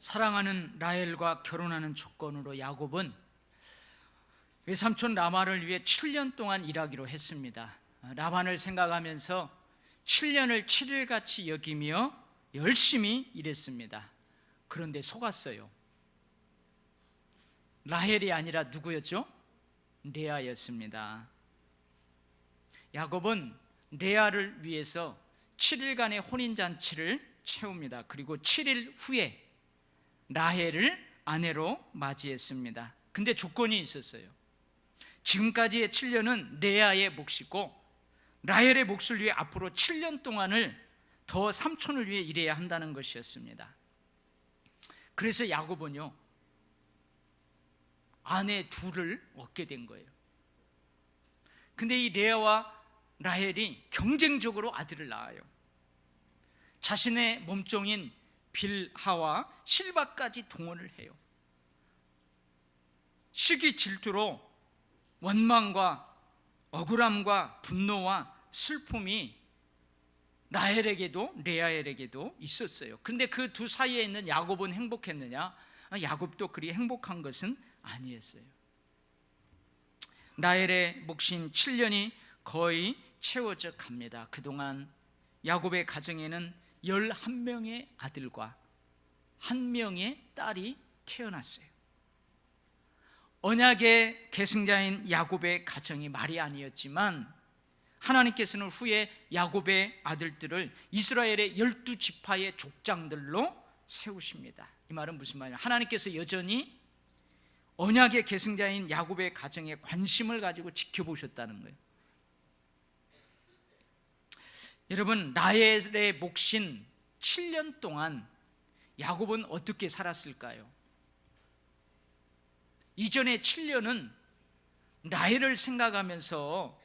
사랑하는 라헬과 결혼하는 조건으로 야곱은 외삼촌 라반을 위해 7년 동안 일하기로 했습니다. 라반을 생각하면서 7년을 7일같이 여기며 열심히 일했습니다. 그런데 속았어요. 라헬이 아니라 누구였죠? 레아였습니다. 야곱은 레아를 위해서 7일간의 혼인잔치를 채웁니다. 그리고 7일 후에 라헬을 아내로 맞이했습니다. 근데 조건이 있었어요. 지금까지의 7년은 레아의 몫이고 라헬의 몫을 위해 앞으로 7년 동안을 더 삼촌을 위해 일해야 한다는 것이었습니다. 그래서 야곱은요, 아내 둘을 얻게 된 거예요. 근데 이 레아와 라헬이 경쟁적으로 아들을 낳아요. 자신의 몸종인 빌하와 실바까지 동원을 해요. 시기 질투로 원망과 억울함과 분노와 슬픔이 라헬에게도 레아엘에게도 있었어요. 근데 그 두 사이에 있는 야곱은 행복했느냐? 야곱도 그리 행복한 것은 아니었어요. 라헬의 몫인 7년이 거의 채워져 갑니다. 그동안 야곱의 가정에는 11명의 아들과 1명의 딸이 태어났어요. 언약의 계승자인 야곱의 가정이 말이 아니었지만 하나님께서는 후에 야곱의 아들들을 이스라엘의 12지파의 족장들로 세우십니다. 이 말은 무슨 말이냐? 하나님께서 여전히 언약의 계승자인 야곱의 가정에 관심을 가지고 지켜보셨다는 거예요. 여러분, 라헬의 몫인 7년 동안 야곱은 어떻게 살았을까요? 이전의 7년은 라헬을 생각하면서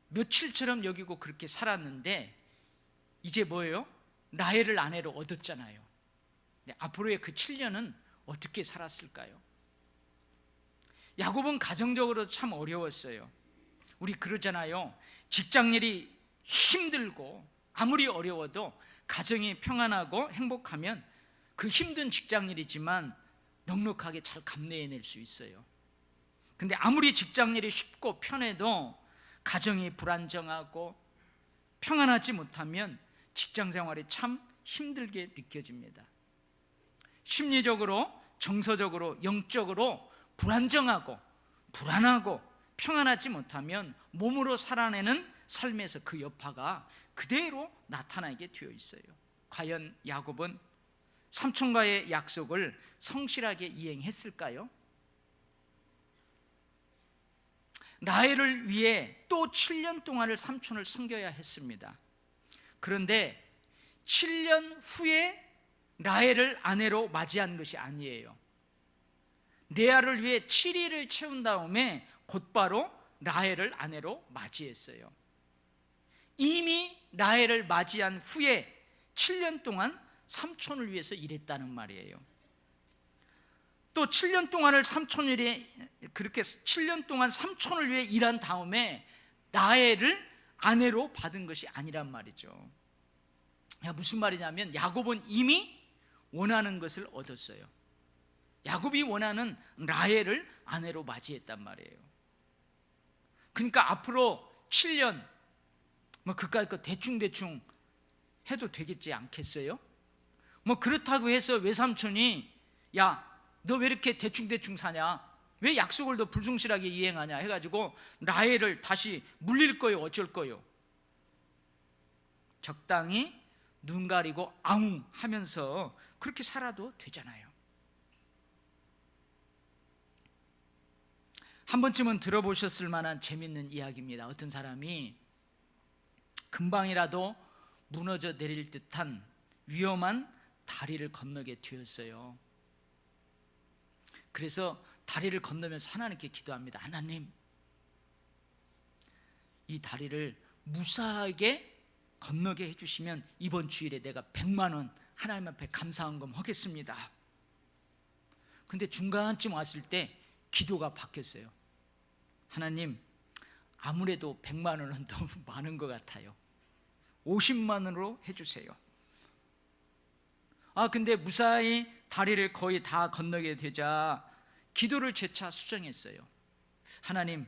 며칠처럼 여기고 그렇게 살았는데 이제 뭐예요? 라헬을 아내로 얻었잖아요. 앞으로의 그 7년은 어떻게 살았을까요? 야곱은 가정적으로 참 어려웠어요. 우리 그러잖아요. 직장일이 힘들고 아무리 어려워도 가정이 평안하고 행복하면 그 힘든 직장일이지만 넉넉하게 잘 감내해낼 수 있어요. 근데 아무리 직장일이 쉽고 편해도 가정이 불안정하고 평안하지 못하면 직장 생활이 참 힘들게 느껴집니다. 심리적으로, 정서적으로, 영적으로 불안정하고 불안하고 평안하지 못하면 몸으로 살아내는 삶에서 그 여파가 그대로 나타나게 되어 있어요. 과연 야곱은 삼촌과의 약속을 성실하게 이행했을까요? 라헬을 위해 또 7년 동안을 삼촌을 섬겨야 했습니다. 그런데 7년 후에 라헬을 아내로 맞이한 것이 아니에요. 레아를 위해 7일을 채운 다음에 곧바로 라헬을 아내로 맞이했어요. 이미 라헬을 맞이한 후에 7년 동안 삼촌을 위해서 일했다는 말이에요. 또 7년 동안을 그렇게 7년 동안 삼촌을 위해 일한 다음에 라헬을 아내로 받은 것이 아니란 말이죠. 무슨 말이냐면 야곱은 이미 원하는 것을 얻었어요. 야곱이 원하는 라헬을 아내로 맞이했단 말이에요. 그러니까 앞으로 7년 그까짓 거 대충 해도 되겠지 않겠어요? 그렇다고 해서 외삼촌이 야, 너 왜 이렇게 대충 사냐? 왜 약속을 더 불성실하게 이행하냐? 해가지고 라헬을 다시 물릴 거요, 어쩔 거요? 적당히 눈 가리고 아웅 하면서 그렇게 살아도 되잖아요. 한 번쯤은 들어보셨을 만한 재밌는 이야기입니다. 어떤 사람이 금방이라도 무너져 내릴 듯한 위험한 다리를 건너게 되었어요. 그래서 다리를 건너면서 하나님께 기도합니다. 하나님, 이 다리를 무사하게 건너게 해주시면 이번 주일에 내가 100만 원 하나님 앞에 감사헌금 하겠습니다. 근데 중간쯤 왔을 때 기도가 바뀌었어요. 하나님, 아무래도 100만 원은 너무 많은 것 같아요. 50만 원으로 해주세요. 근데 무사히 다리를 거의 다 건너게 되자 기도를 재차 수정했어요. 하나님,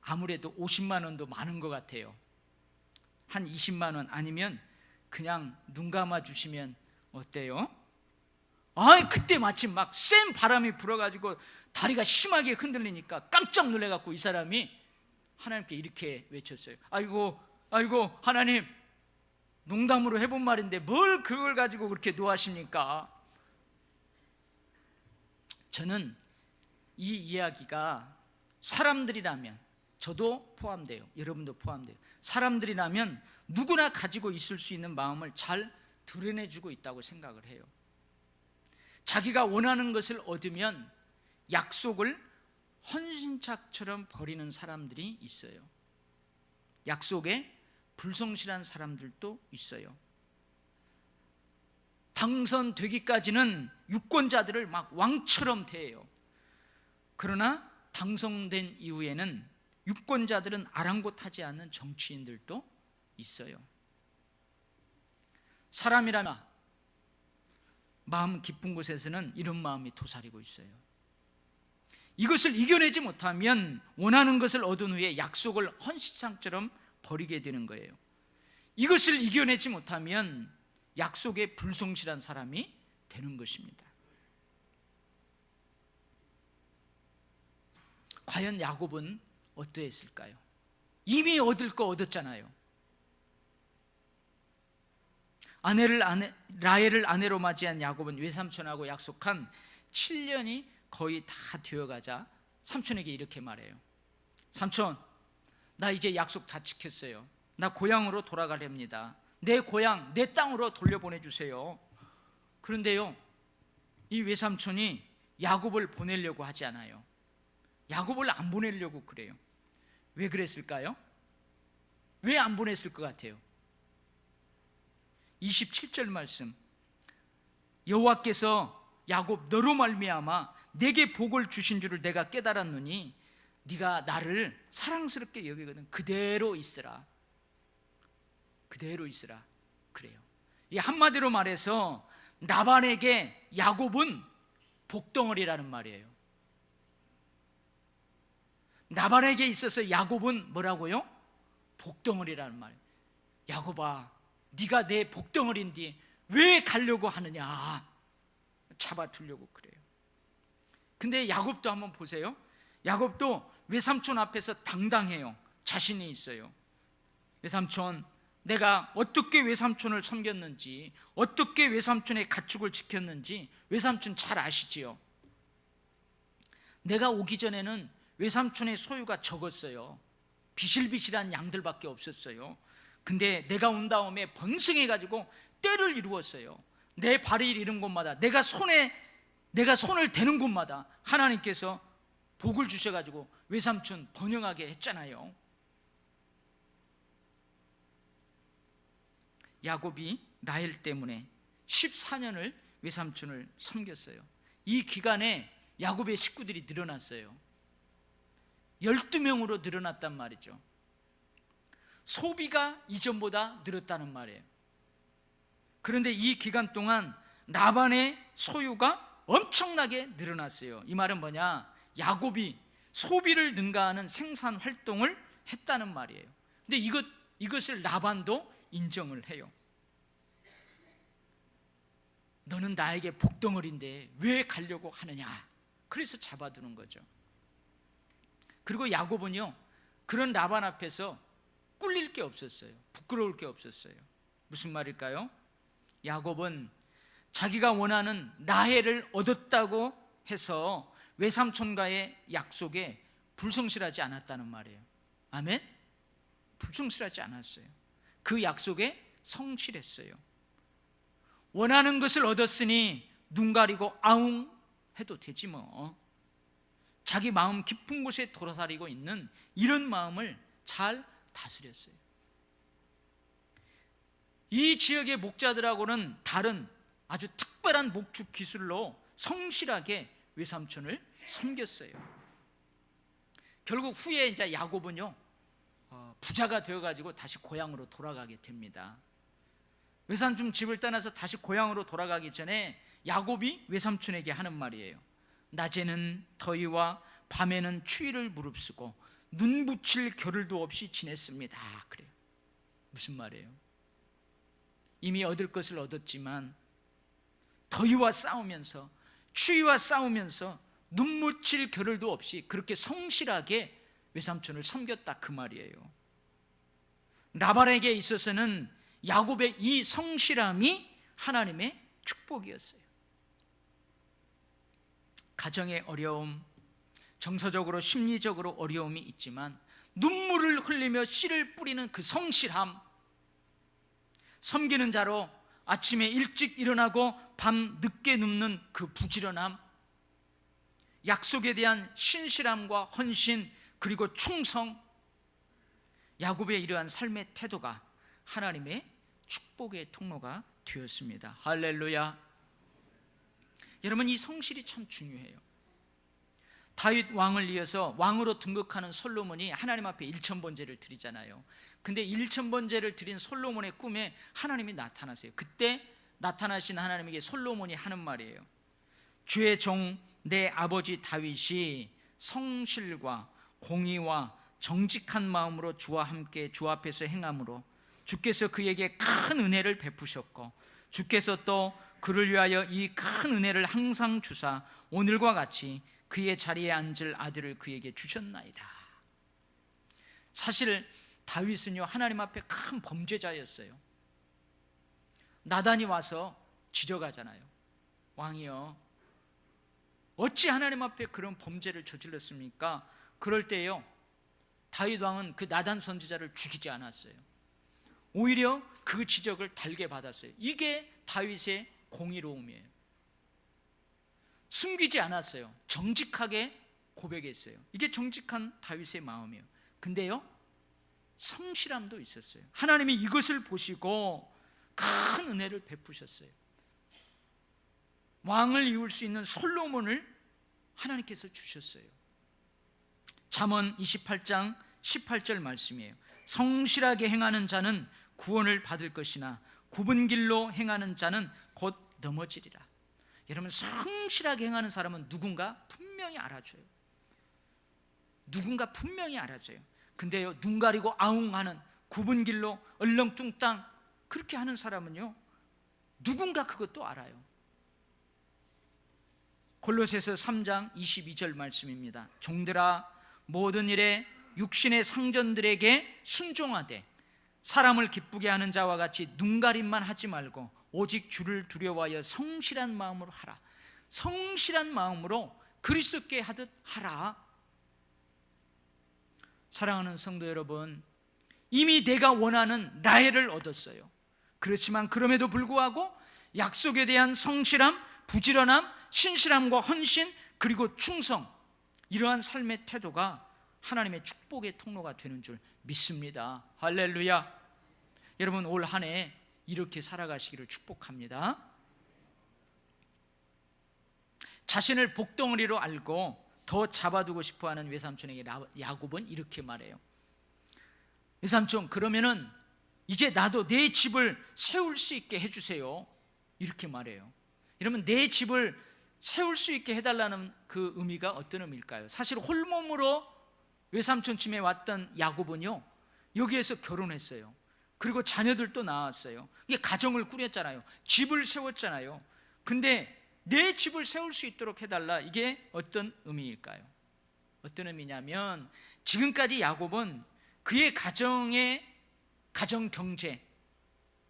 아무래도 50만 원도 많은 것 같아요. 한 20만 원 아니면 그냥 눈 감아 주시면 어때요? 그때 마침 막 센 바람이 불어가지고 다리가 심하게 흔들리니까 깜짝 놀래갖고 이 사람이 하나님께 이렇게 외쳤어요. 아이고 하나님, 농담으로 해본 말인데 뭘 그걸 가지고 그렇게 노하십니까? 저는 이 이야기가 사람들이라면, 저도 포함돼요, 여러분도 포함돼요, 사람들이라면 누구나 가지고 있을 수 있는 마음을 잘 드러내주고 있다고 생각을 해요. 자기가 원하는 것을 얻으면 약속을 헌신짝처럼 버리는 사람들이 있어요. 약속에 불성실한 사람들도 있어요. 당선되기까지는 유권자들을 막 왕처럼 대해요. 그러나 당선된 이후에는 유권자들은 아랑곳하지 않는 정치인들도 있어요. 사람이라면 마음 깊은 곳에서는 이런 마음이 도사리고 있어요. 이것을 이겨내지 못하면 원하는 것을 얻은 후에 약속을 헌신상처럼 버리게 되는 거예요. 이것을 이겨내지 못하면 약속에 불성실한 사람이 되는 것입니다. 과연 야곱은 어떠했을까요? 이미 얻을 거 얻었잖아요. 라헬을 아내로 맞이한 야곱은 외삼촌하고 약속한 7년이 거의 다 되어가자 삼촌에게 이렇게 말해요. 삼촌, 나 이제 약속 다 지켰어요. 나 고향으로 돌아가렵니다. 내 고향, 내 땅으로 돌려보내주세요. 그런데요, 이 외삼촌이 야곱을 보내려고 하지 않아요. 야곱을 안 보내려고 그래요. 왜 그랬을까요? 왜 안 보냈을 것 같아요? 27절 말씀, 여호와께서 야곱 너로 말미암아 내게 복을 주신 줄을 내가 깨달았노니 네가 나를 사랑스럽게 여기거든 그대로 있으라. 그대로 있으라 그래요. 이 한마디로 말해서 라반에게 야곱은 복덩어리라는 말이에요. 라반에게 있어서 야곱은 뭐라고요? 복덩어리라는 말이에요. 야곱아, 네가 내 복덩어리인데 왜 가려고 하느냐, 잡아두려고 그래요. 근데 야곱도 한번 보세요. 야곱도 외삼촌 앞에서 당당해요. 자신이 있어요. 외삼촌, 내가 어떻게 외삼촌을 섬겼는지, 어떻게 외삼촌의 가축을 지켰는지 외삼촌 잘 아시지요. 내가 오기 전에는 외삼촌의 소유가 적었어요. 비실비실한 양들밖에 없었어요. 근데 내가 온 다음에 번성해가지고 때를 이루었어요. 내 발이 이른 곳마다, 내가 손을 대는 곳마다 하나님께서 복을 주셔가지고 외삼촌 번영하게 했잖아요. 야곱이 라헬 때문에 14년을 외삼촌을 섬겼어요. 이 기간에 야곱의 식구들이 늘어났어요. 12명으로 늘어났단 말이죠. 소비가 이전보다 늘었다는 말이에요. 그런데 이 기간 동안 라반의 소유가 엄청나게 늘어났어요. 이 말은 뭐냐? 야곱이 소비를 능가하는 생산 활동을 했다는 말이에요. 근데 이것을 라반도 인정을 해요. 너는 나에게 복덩어리인데 왜 가려고 하느냐? 그래서 잡아두는 거죠. 그리고 야곱은요, 그런 라반 앞에서 꿀릴 게 없었어요. 부끄러울 게 없었어요. 무슨 말일까요? 야곱은 자기가 원하는 라헬을 얻었다고 해서 외삼촌과의 약속에 불성실하지 않았다는 말이에요. 아멘? 불성실하지 않았어요. 그 약속에 성실했어요. 원하는 것을 얻었으니 눈 가리고 아웅 해도 되지 뭐. 자기 마음 깊은 곳에 돌아다니고 있는 이런 마음을 잘 다스렸어요. 이 지역의 목자들하고는 다른 아주 특별한 목축 기술로 성실하게 외삼촌을 섬겼어요. 결국 후에 이제 야곱은요, 부자가 되어가지고 다시 고향으로 돌아가게 됩니다. 외삼촌 집을 떠나서 다시 고향으로 돌아가기 전에 야곱이 외삼촌에게 하는 말이에요. 낮에는 더위와 밤에는 추위를 무릅쓰고 눈 붙일 겨를도 없이 지냈습니다. 그래요. 무슨 말이에요? 이미 얻을 것을 얻었지만 더위와 싸우면서 추위와 싸우면서 눈 붙일 겨를도 없이 그렇게 성실하게 외삼촌을 섬겼다, 그 말이에요. 라반에게 있어서는 야곱의 이 성실함이 하나님의 축복이었어요. 가정의 어려움, 정서적으로 심리적으로 어려움이 있지만 눈물을 흘리며 씨를 뿌리는 그 성실함, 섬기는 자로 아침에 일찍 일어나고 밤 늦게 눕는 그 부지런함, 약속에 대한 신실함과 헌신, 그리고 충성, 야곱의 이러한 삶의 태도가 하나님의 축복의 통로가 되었습니다. 할렐루야. 여러분, 이 성실이 참 중요해요. 다윗 왕을 이어서 왕으로 등극하는 솔로몬이 하나님 앞에 일천번제를 드리잖아요. 근데 일천번제를 드린 솔로몬의 꿈에 하나님이 나타나세요. 그때 나타나신 하나님에게 솔로몬이 하는 말이에요. 주의 종 내 아버지 다윗이 성실과 공의와 정직한 마음으로 주와 함께 주 앞에서 행함으로 주께서 그에게 큰 은혜를 베푸셨고 주께서 또 그를 위하여 이 큰 은혜를 항상 주사 오늘과 같이 그의 자리에 앉을 아들을 그에게 주셨나이다. 사실 다윗은요, 하나님 앞에 큰 범죄자였어요. 나단이 와서 지적하잖아요. 왕이여, 어찌 하나님 앞에 그런 범죄를 저질렀습니까? 그럴 때요, 다윗 왕은 그 나단 선지자를 죽이지 않았어요. 오히려 그 지적을 달게 받았어요. 이게 다윗의 공의로움이에요. 숨기지 않았어요. 정직하게 고백했어요. 이게 정직한 다윗의 마음이에요. 근데요, 성실함도 있었어요. 하나님이 이것을 보시고 큰 은혜를 베푸셨어요. 왕을 이을 수 있는 솔로몬을 하나님께서 주셨어요. 잠언 28장 18절 말씀이에요. 성실하게 행하는 자는 구원을 받을 것이나 굽은 길로 행하는 자는 곧 넘어지리라. 여러분, 성실하게 행하는 사람은 누군가 분명히 알아줘요. 누군가 분명히 알아줘요. 근데요, 눈 가리고 아웅하는, 굽은 길로 얼렁뚱땅 그렇게 하는 사람은요, 누군가 그것도 알아요. 골로새서 3장 22절 말씀입니다. 종들아, 모든 일에 육신의 상전들에게 순종하되 사람을 기쁘게 하는 자와 같이 눈가림만 하지 말고 오직 주를 두려워하여 성실한 마음으로 하라. 성실한 마음으로 그리스도께 하듯 하라. 사랑하는 성도 여러분, 이미 내가 원하는 라헬을 얻었어요. 그렇지만 그럼에도 불구하고 약속에 대한 성실함, 부지런함, 신실함과 헌신, 그리고 충성, 이러한 삶의 태도가 하나님의 축복의 통로가 되는 줄 믿습니다. 할렐루야. 여러분, 올 한 해 이렇게 살아가시기를 축복합니다. 자신을 복덩어리로 알고 더 잡아두고 싶어하는 외삼촌에게 야곱은 이렇게 말해요. 외삼촌, 그러면은 이제 나도 내 집을 세울 수 있게 해주세요. 이렇게 말해요. 여러분, 내 집을 세울 수 있게 해달라는 그 의미가 어떤 의미일까요? 사실 홀몸으로 외삼촌 집에 왔던 야곱은요, 여기에서 결혼했어요. 그리고 자녀들도 낳았어요. 이게 가정을 꾸렸잖아요. 집을 세웠잖아요. 근데 내 집을 세울 수 있도록 해달라, 이게 어떤 의미일까요? 어떤 의미냐면, 지금까지 야곱은 그의 가정의 가정 경제,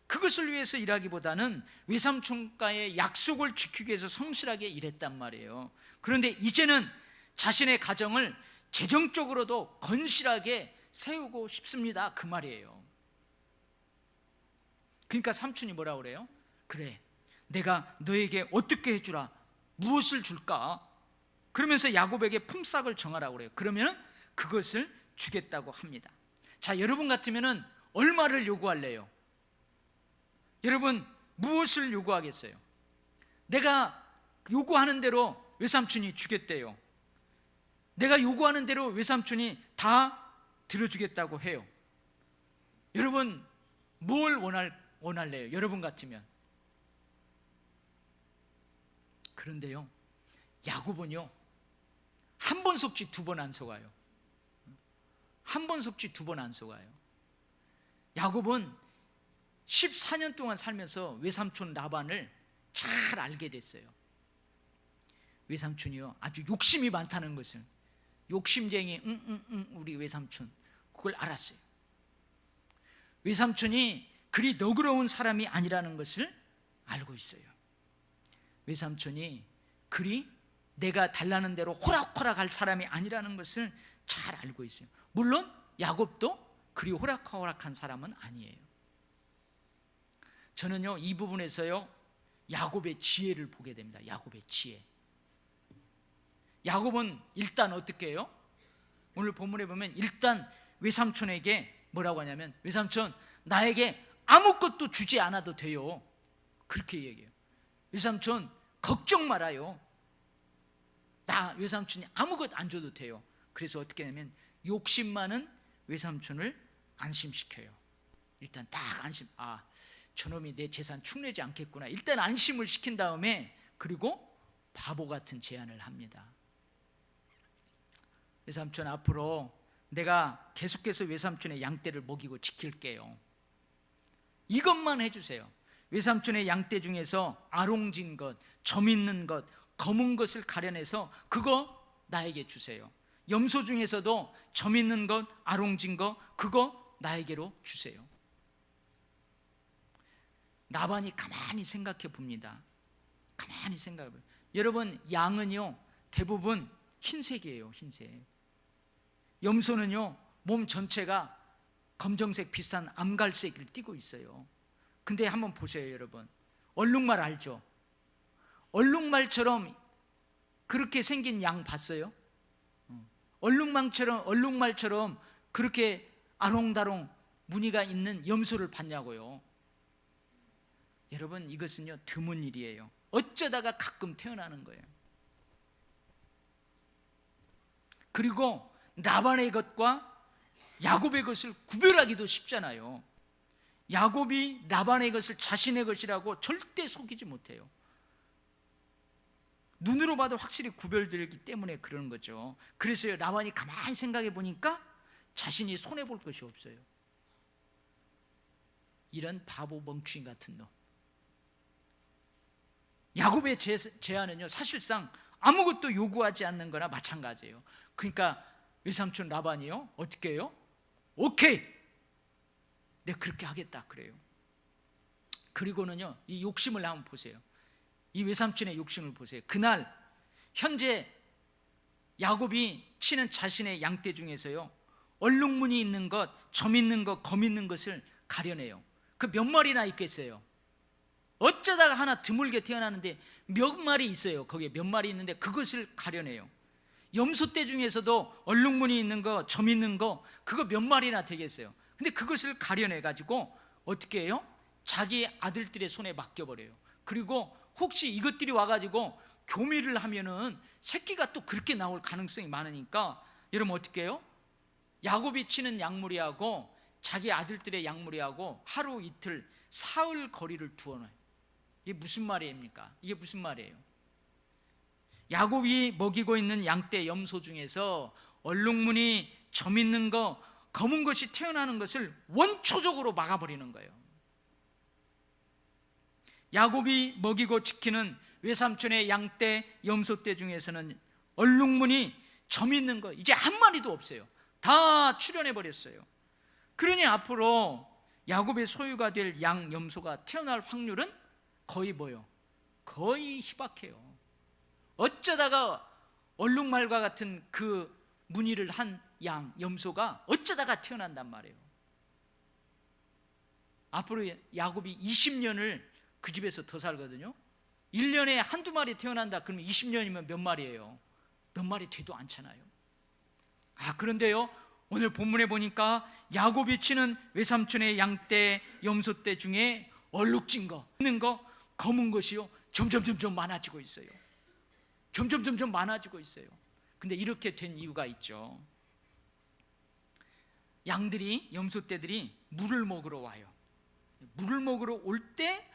그것을 위해서 일하기보다는 외삼촌과의 약속을 지키기 위해서 성실하게 일했단 말이에요. 그런데 이제는 자신의 가정을 재정적으로도 건실하게 세우고 싶습니다, 그 말이에요. 그러니까 삼촌이 뭐라 그래요? 그래, 내가 너에게 어떻게 해주라, 무엇을 줄까? 그러면서 야곱에게 품삯을 정하라고 그래요. 그러면 그것을 주겠다고 합니다. 자, 여러분 같으면은 얼마를 요구할래요? 여러분, 무엇을 요구하겠어요? 내가 요구하는 대로 외삼촌이 주겠대요. 내가 요구하는 대로 외삼촌이 다 들어주겠다고 해요. 여러분, 뭘 원할래요? 여러분 같으면 그런데요, 야곱은요, 한 번 속지 두 번 안 속아요. 한 번 속지 두 번 안 속아요. 야곱은 14년 동안 살면서 외삼촌 라반을 잘 알게 됐어요. 외삼촌이요, 아주 욕심이 많다는 것을, 욕심쟁이 우리 외삼촌, 그걸 알았어요. 외삼촌이 그리 너그러운 사람이 아니라는 것을 알고 있어요. 외삼촌이 그리 내가 달라는 대로 호락호락할 사람이 아니라는 것을 잘 알고 있어요. 물론 야곱도 그리 호락호락한 사람은 아니에요. 저는요, 이 부분에서요, 야곱의 지혜를 보게 됩니다. 야곱의 지혜. 야곱은 일단 어떻게 해요? 오늘 본문에 보면 일단 외삼촌에게 뭐라고 하냐면, 외삼촌, 나에게 아무것도 주지 않아도 돼요. 그렇게 얘기해요. 외삼촌, 걱정 말아요. 나 외삼촌이 아무것도 안 줘도 돼요. 그래서 어떻게 하냐면 욕심 많은 외삼촌을 안심시켜요. 일단 딱 안심, 저놈이 내 재산 축내지 않겠구나, 일단 안심을 시킨 다음에, 그리고 바보 같은 제안을 합니다. 외삼촌, 앞으로 내가 계속해서 외삼촌의 양떼를 먹이고 지킬게요. 이것만 해주세요. 외삼촌의 양떼 중에서 아롱진 것, 점 있는 것, 검은 것을 가려내서 그거 나에게 주세요. 염소 중에서도 점 있는 것, 아롱진 것, 그거 나에게로 주세요. 라반이 가만히 생각해 봅니다. 가만히 생각해 봅니다. 여러분, 양은요 대부분 흰색이에요. 흰색. 염소는요 몸 전체가 검정색 비슷한 암갈색을 띠고 있어요. 근데 한번 보세요, 여러분. 얼룩말 알죠? 얼룩말처럼 그렇게 생긴 양 봤어요? 얼룩말처럼 그렇게 아롱다롱 무늬가 있는 염소를 봤냐고요? 여러분, 이것은요 드문 일이에요. 어쩌다가 가끔 태어나는 거예요. 그리고 라반의 것과 야곱의 것을 구별하기도 쉽잖아요. 야곱이 라반의 것을 자신의 것이라고 절대 속이지 못해요. 눈으로 봐도 확실히 구별되기 때문에 그러는 거죠. 그래서요, 라반이 가만히 생각해 보니까 자신이 손해볼 것이 없어요. 이런 바보 멍충이 같은 놈. 야곱의 제안은요 사실상 아무것도 요구하지 않는 거나 마찬가지예요. 그러니까 외삼촌 라반이요 어떻게 해요? 오케이, 내가 그렇게 하겠다 그래요. 그리고는요, 이 욕심을 한번 보세요. 이 외삼촌의 욕심을 보세요. 그날 현재 야곱이 치는 자신의 양떼 중에서요 얼룩무늬 있는 것, 점 있는 것, 검 있는 것을 가려내요. 그 몇 마리나 있겠어요? 어쩌다가 하나 드물게 태어나는데 몇 마리 있어요. 거기에 몇 마리 있는데 그것을 가려내요. 염소떼 중에서도 얼룩무늬 있는 거, 점 있는 거, 그거 몇 마리나 되겠어요. 근데 그것을 가려내 가지고 어떻게 해요? 자기 아들들의 손에 맡겨버려요. 그리고 혹시 이것들이 와가지고 교미를 하면은 새끼가 또 그렇게 나올 가능성이 많으니까 여러분 어떻게 해요? 야곱이 치는 양무리하고 자기 아들들의 양무리하고 하루 이틀 사흘 거리를 두어놔요. 이게 무슨 말입니까? 이게 무슨 말이에요? 야곱이 먹이고 있는 양떼 염소 중에서 얼룩무늬, 점 있는 거, 검은 것이 태어나는 것을 원초적으로 막아버리는 거예요. 야곱이 먹이고 지키는 외삼촌의 양떼, 염소떼 중에서는 얼룩무늬, 점 있는 거 이제 한 마리도 없어요. 다 출현해버렸어요. 그러니 앞으로 야곱의 소유가 될 양, 염소가 태어날 확률은 거의 뭐요? 거의 희박해요. 어쩌다가 얼룩말과 같은 그 무늬를 한 양, 염소가 어쩌다가 태어난단 말이에요. 앞으로 야곱이 20년을 그 집에서 더 살거든요. 1년에 한두 마리 태어난다 그러면 20년이면 몇 마리예요? 몇 마리 되도 않잖아요. 그런데요, 오늘 본문에 보니까 야곱이 치는 외삼촌의 양떼, 염소떼 중에 얼룩진 거, 있는 거, 검은 것이요 점점 많아지고 있어요. 점점 많아지고 있어요. 근데 이렇게 된 이유가 있죠. 양들이, 염소떼들이 물을 먹으러 와요. 물을 먹으러 올 때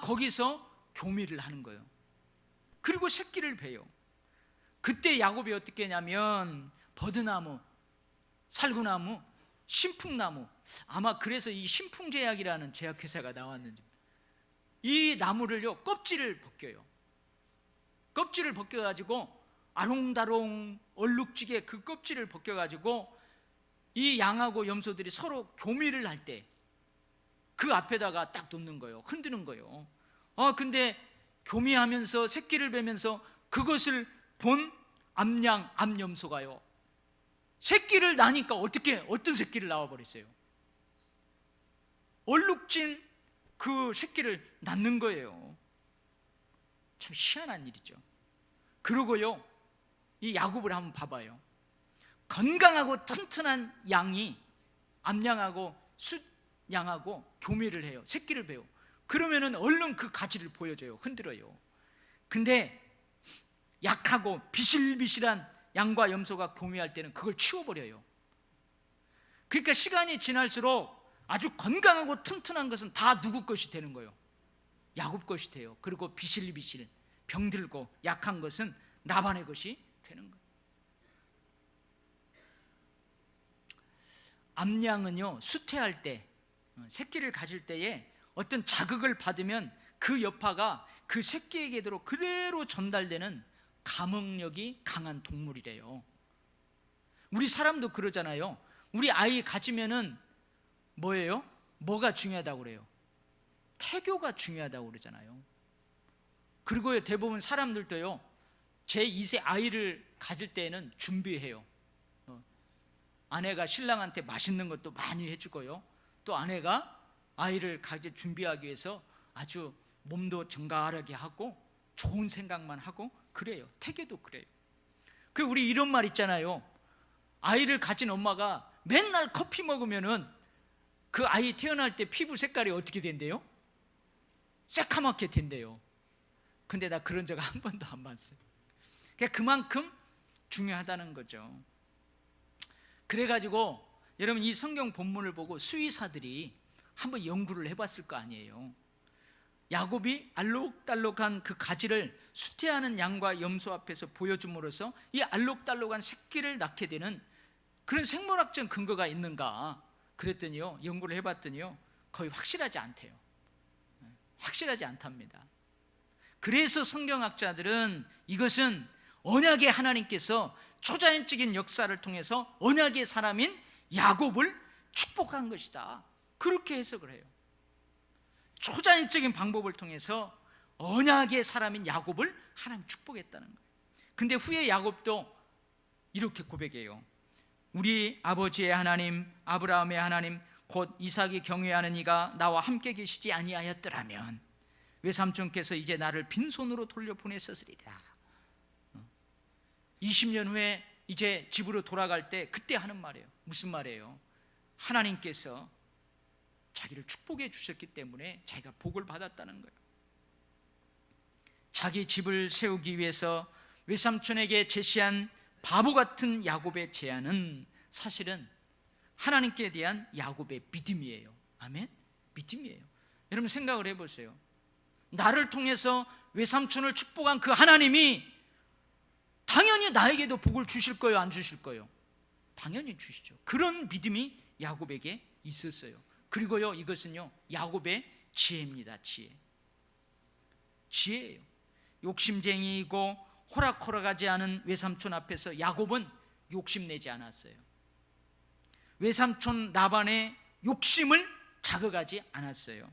거기서 교미를 하는 거예요. 그리고 새끼를 베요. 그때 야곱이 어떻게 하냐면 버드나무, 살구나무, 신풍나무, 아마 그래서 이 신풍제약이라는 제약회사가 나왔는지, 이 나무를요 껍질을 벗겨요. 껍질을 벗겨가지고 아롱다롱 얼룩지게 그 껍질을 벗겨가지고 이 양하고 염소들이 서로 교미를 할 때 그 앞에다가 딱 놓는 거예요. 흔드는 거예요. 근데 교미하면서 새끼를 베면서 그것을 본 암양, 암염소가요 새끼를 낳으니까 어떤 새끼를 낳아버렸어요? 얼룩진 그 새끼를 낳는 거예요. 참 희한한 일이죠. 그러고요 이 야곱을 한번 봐봐요. 건강하고 튼튼한 양이 암양하고 숫양하고 교미를 해요. 새끼를 베요. 그러면은 얼른 그 가지를 보여줘요. 흔들어요. 근데 약하고 비실비실한 양과 염소가 교미할 때는 그걸 치워버려요. 그러니까 시간이 지날수록 아주 건강하고 튼튼한 것은 다 누구 것이 되는 거예요? 야곱 것이 돼요. 그리고 비실비실 병들고 약한 것은 라반의 것이 되는 거예요. 암양은요 수태할 때, 새끼를 가질 때에 어떤 자극을 받으면 그 여파가 그 새끼에게로 그대로 전달되는 감흥력이 강한 동물이래요. 우리 사람도 그러잖아요. 우리 아이 가지면은 뭐예요? 뭐가 중요하다고 그래요? 태교가 중요하다고 그러잖아요. 그리고 대부분 사람들도요 제2세 아이를 가질 때에는 준비해요. 아내가 신랑한테 맛있는 것도 많이 해주고요, 또 아내가 아이를 가질 준비하기 위해서 아주 몸도 정갈하게 하고 좋은 생각만 하고 그래요. 태교도 그래요. 그 우리 이런 말 있잖아요. 아이를 가진 엄마가 맨날 커피 먹으면은 그 아이 태어날 때 피부 색깔이 어떻게 된대요? 새카맣게 된대요. 근데 나 그런 적 한 번도 안 봤어요. 그만큼 중요하다는 거죠. 그래가지고 여러분 이 성경 본문을 보고 수의사들이 한번 연구를 해봤을 거 아니에요. 야곱이 알록달록한 그 가지를 수태하는 양과 염소 앞에서 보여줌으로써 이 알록달록한 새끼를 낳게 되는 그런 생물학적 근거가 있는가 그랬더니요, 연구를 해봤더니요 거의 확실하지 않대요. 확실하지 않답니다. 그래서 성경학자들은 이것은 언약의 하나님께서 초자연적인 역사를 통해서 언약의 사람인 야곱을 축복한 것이다, 그렇게 해석을 해요. 초자연적인 방법을 통해서 언약의 사람인 야곱을 하나님 축복했다는 거예요. 근데 후에 야곱도 이렇게 고백해요. 우리 아버지의 하나님 아브라함의 하나님 곧 이삭이 경외하는 이가 나와 함께 계시지 아니하였더라면 외삼촌께서 이제 나를 빈손으로 돌려보냈었으리라. 20년 후에 이제 집으로 돌아갈 때 그때 하는 말이에요. 무슨 말이에요? 하나님께서 자기를 축복해 주셨기 때문에 자기가 복을 받았다는 거예요. 자기 집을 세우기 위해서 외삼촌에게 제시한 바보 같은 야곱의 제안은 사실은 하나님께 대한 야곱의 믿음이에요. 아멘? 믿음이에요. 여러분 생각을 해보세요. 나를 통해서 외삼촌을 축복한 그 하나님이 당연히 나에게도 복을 주실 거예요, 안 주실 거예요? 당연히 주시죠. 그런 믿음이 야곱에게 있었어요. 그리고요 이것은요 야곱의 지혜입니다. 지혜예요. 욕심쟁이이고 호락호락하지 않은 외삼촌 앞에서 야곱은 욕심내지 않았어요. 외삼촌 라반의 욕심을 자극하지 않았어요.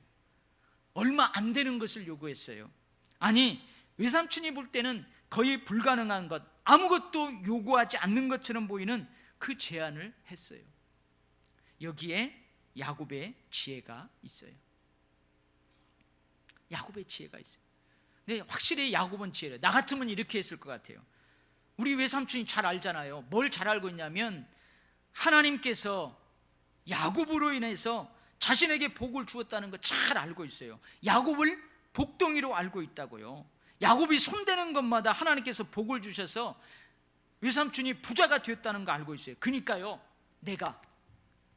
얼마 안 되는 것을 요구했어요. 아니 외삼촌이 볼 때는 거의 불가능한 것, 아무것도 요구하지 않는 것처럼 보이는 그 제안을 했어요. 여기에 야곱의 지혜가 있어요. 야곱의 지혜가 있어요. 근데 확실히 야곱은 지혜래요. 나 같으면 이렇게 했을 것 같아요. 우리 외삼촌이 잘 알잖아요. 뭘 잘 알고 있냐면 하나님께서 야곱으로 인해서 자신에게 복을 주었다는 거 잘 알고 있어요. 야곱을 복덩이로 알고 있다고요. 야곱이 손대는 것마다 하나님께서 복을 주셔서 외삼촌이 부자가 되었다는 거 알고 있어요. 그러니까요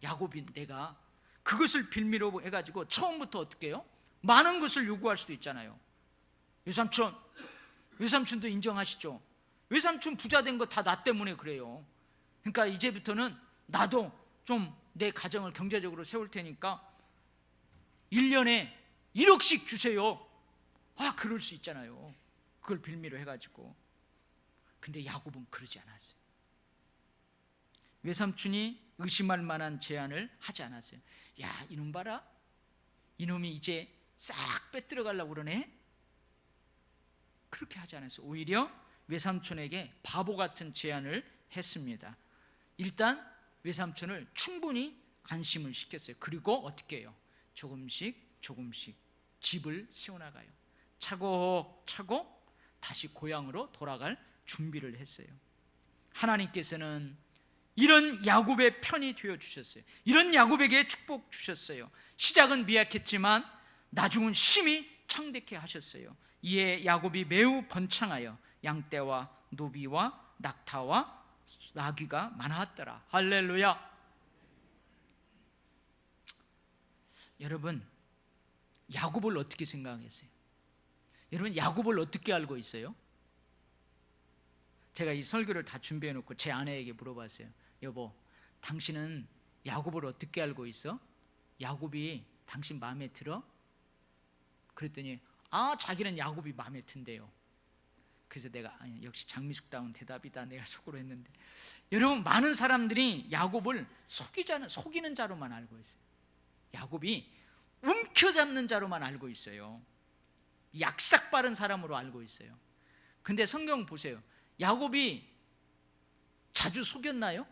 야곱인 내가 그것을 빌미로 해가지고 처음부터 어떻게 해요? 많은 것을 요구할 수도 있잖아요. 외삼촌 외삼촌도 인정하시죠? 외삼촌 부자 된 거 다 나 때문에 그래요. 그러니까 이제부터는 나도 좀 내 가정을 경제적으로 세울 테니까 1년에 1억씩 주세요. 그럴 수 있잖아요. 그걸 빌미로 해가지고. 근데 야곱은 그러지 않았어요. 외삼촌이 의심할 만한 제안을 하지 않았어요. 야, 이놈 봐라, 이놈이 이제 싹 빼들어 가려고 그러네. 그렇게 하지 않았어요. 오히려 외삼촌에게 바보 같은 제안을 했습니다. 일단 외삼촌을 충분히 안심을 시켰어요. 그리고 어떻게 해요? 조금씩 집을 세워나가요. 차곡차곡 다시 고향으로 돌아갈 준비를 했어요. 하나님께서는 이런 야곱의 편이 되어주셨어요. 이런 야곱에게 축복 주셨어요. 시작은 미약했지만 나중은 심히 창대케 하셨어요. 이에 야곱이 매우 번창하여 양떼와 노비와 낙타와 나귀가 많았더라. 할렐루야. 여러분, 야곱을 어떻게 생각했어요? 여러분, 야곱을 어떻게 알고 있어요? 제가 이 설교를 다 준비해 놓고 제 아내에게 물어봤어요. 여보, 당신은 야곱을 어떻게 알고 있어? 야곱이 당신 마음에 들어? 그랬더니 자기는 야곱이 마음에 든대요. 그래서 내가 역시 장미숙다운 대답이다, 내가 속으로 했는데, 여러분, 많은 사람들이 야곱을 속이는 자로만 알고 있어요. 야곱이 움켜잡는 자로만 알고 있어요. 약삭 빠른 사람으로 알고 있어요. 근데 성경 보세요. 야곱이 자주 속였나요?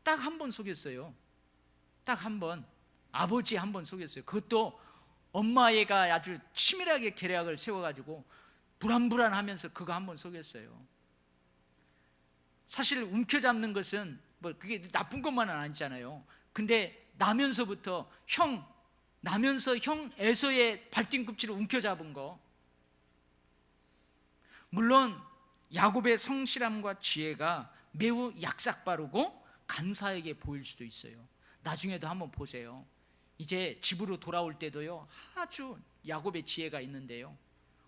딱 한 번 속였어요. 딱 한 번. 아버지 한 번 속였어요. 그것도 엄마애가 아주 치밀하게 계략을 세워가지고 불안불안하면서 그거 한 번 속였어요. 사실 움켜잡는 것은 그게 나쁜 것만은 아니잖아요. 근데 나면서 형 에서의 발뒤꿈치를 움켜잡은 거. 물론 야곱의 성실함과 지혜가 매우 약삭빠르고 간사하게 보일 수도 있어요. 나중에도 한번 보세요. 이제 집으로 돌아올 때도요, 아주 야곱의 지혜가 있는데요,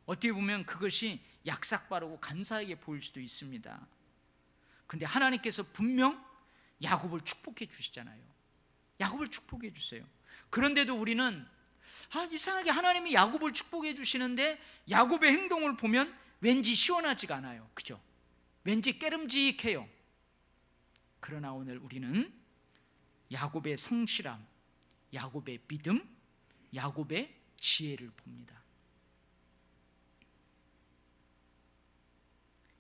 어떻게 보면 그것이 약삭빠르고 간사하게 보일 수도 있습니다. 그런데 하나님께서 분명 야곱을 축복해 주시잖아요. 야곱을 축복해 주세요. 그런데도 우리는 이상하게 하나님이 야곱을 축복해 주시는데 야곱의 행동을 보면 왠지 시원하지가 않아요. 그죠? 왠지 깨름직해요. 그러나 오늘 우리는 야곱의 성실함, 야곱의 믿음, 야곱의 지혜를 봅니다.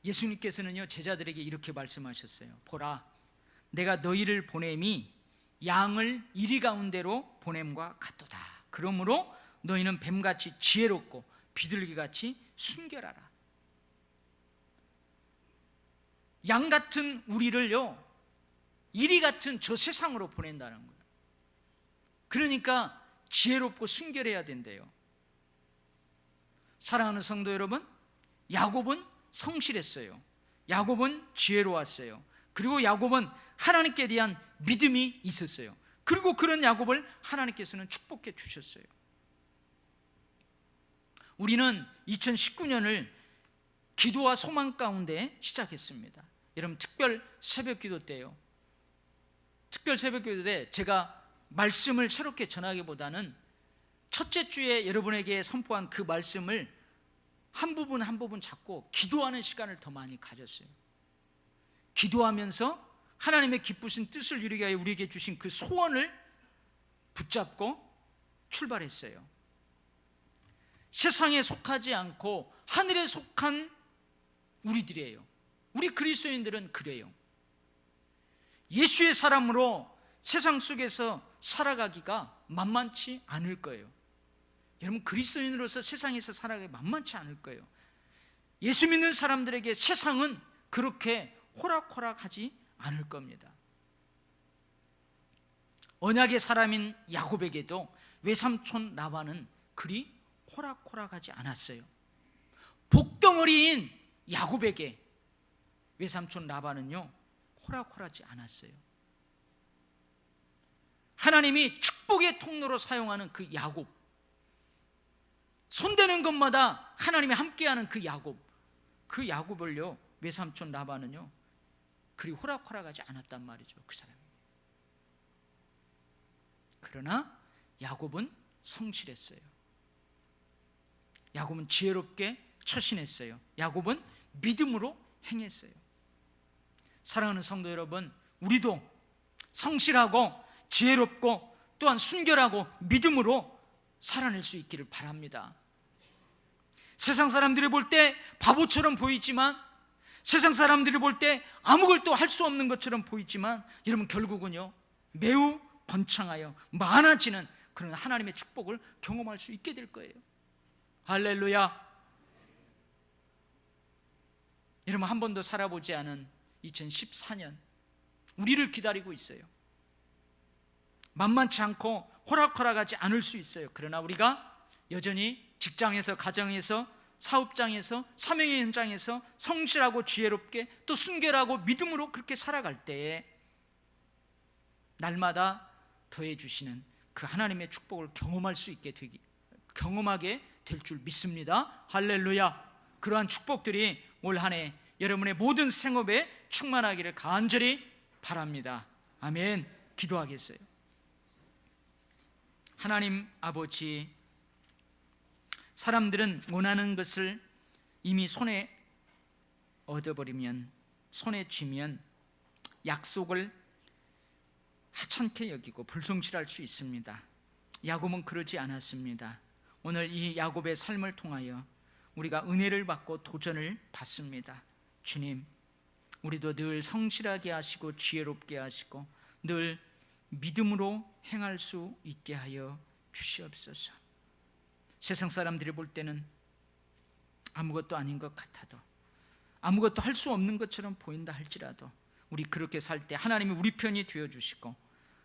예수님께서는요, 제자들에게 이렇게 말씀하셨어요. 보라, 내가 너희를 보냄이 양을 이리 가운데로 보냄과 같도다. 그러므로 너희는 뱀같이 지혜롭고 비둘기같이 순결하라. 양 같은 우리를요, 이리 같은 저 세상으로 보낸다는 거예요. 그러니까 지혜롭고 순결해야 된대요. 사랑하는 성도 여러분, 야곱은 성실했어요. 야곱은 지혜로웠어요. 그리고 야곱은 하나님께 대한 믿음이 있었어요. 그리고 그런 야곱을 하나님께서는 축복해 주셨어요. 우리는 2019년을 기도와 소망 가운데 시작했습니다. 여러분, 특별 새벽 기도 때요, 특별 새벽 기도 때 제가 말씀을 새롭게 전하기보다는 첫째 주에 여러분에게 선포한 그 말씀을 한 부분 한 부분 잡고 기도하는 시간을 더 많이 가졌어요. 기도하면서 하나님의 기쁘신 뜻을 이루기 위해 우리에게 주신 그 소원을 붙잡고 출발했어요. 세상에 속하지 않고 하늘에 속한 우리들이에요. 우리 그리스도인들은 그래요. 예수의 사람으로 세상 속에서 살아가기가 만만치 않을 거예요. 여러분, 그리스도인으로서 세상에서 살아가기 만만치 않을 거예요. 예수 믿는 사람들에게 세상은 그렇게 호락호락하지 않을 겁니다. 언약의 사람인 야곱에게도 외삼촌 라반은 그리 호락호락하지 않았어요. 복덩어리인 야곱에게 외삼촌 라반은요, 호락호락하지 않았어요. 하나님이 축복의 통로로 사용하는 그 야곱, 손대는 것마다 하나님이 함께하는 그 야곱, 그 야곱을요, 외삼촌 라반은요 그리 호락호락하지 않았단 말이죠. 그 사람이. 그러나 야곱은 성실했어요. 야곱은 지혜롭게 처신했어요. 야곱은 믿음으로 행했어요. 사랑하는 성도 여러분, 우리도 성실하고 지혜롭고 또한 순결하고 믿음으로 살아낼 수 있기를 바랍니다. 세상 사람들이 볼 때 바보처럼 보이지만, 세상 사람들이 볼 때 아무것도 할 수 없는 것처럼 보이지만, 여러분 결국은요 매우 번창하여 많아지는 그런 하나님의 축복을 경험할 수 있게 될 거예요. 할렐루야. 여러분, 한 번도 살아보지 않은 2014년 우리를 기다리고 있어요. 만만치 않고 호락호락하지 않을 수 있어요. 그러나 우리가 여전히 직장에서, 가정에서, 사업장에서, 사명의 현장에서 성실하고 지혜롭게 또 순결하고 믿음으로 그렇게 살아갈 때에 날마다 더해 주시는 그 하나님의 축복을 경험하게 될 줄 믿습니다. 할렐루야. 그러한 축복들이 올 한 해 여러분의 모든 생업에 충만하기를 간절히 바랍니다. 아멘. 기도하겠어요. 하나님 아버지, 사람들은 원하는 것을 이미 손에 얻어버리면, 손에 쥐면 약속을 하찮게 여기고 불성실할 수 있습니다. 야곱은 그러지 않았습니다. 오늘 이 야곱의 삶을 통하여 우리가 은혜를 받고 도전을 받습니다. 주님, 우리도 늘 성실하게 하시고 지혜롭게 하시고 늘 믿음으로 행할 수 있게 하여 주시옵소서. 세상 사람들이 볼 때는 아무것도 아닌 것 같아도, 아무것도 할 수 없는 것처럼 보인다 할지라도 우리 그렇게 살 때 하나님이 우리 편이 되어주시고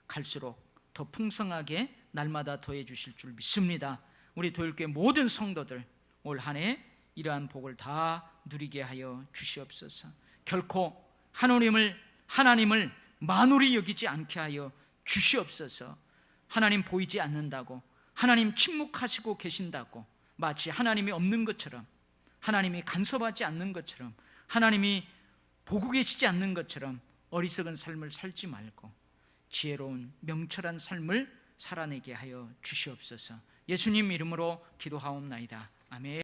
갈수록 더 풍성하게 날마다 더해 주실 줄 믿습니다. 우리 도율교회 모든 성도들 올 한 해 이러한 복을 다 누리게 하여 주시옵소서. 결코 하나님을 만홀히 여기지 않게 하여 주시옵소서. 하나님 보이지 않는다고, 하나님 침묵하시고 계신다고 마치 하나님이 없는 것처럼, 하나님이 간섭하지 않는 것처럼, 하나님이 보고 계시지 않는 것처럼 어리석은 삶을 살지 말고 지혜로운 명철한 삶을 살아내게 하여 주시옵소서. 예수님 이름으로 기도하옵나이다. 아멘.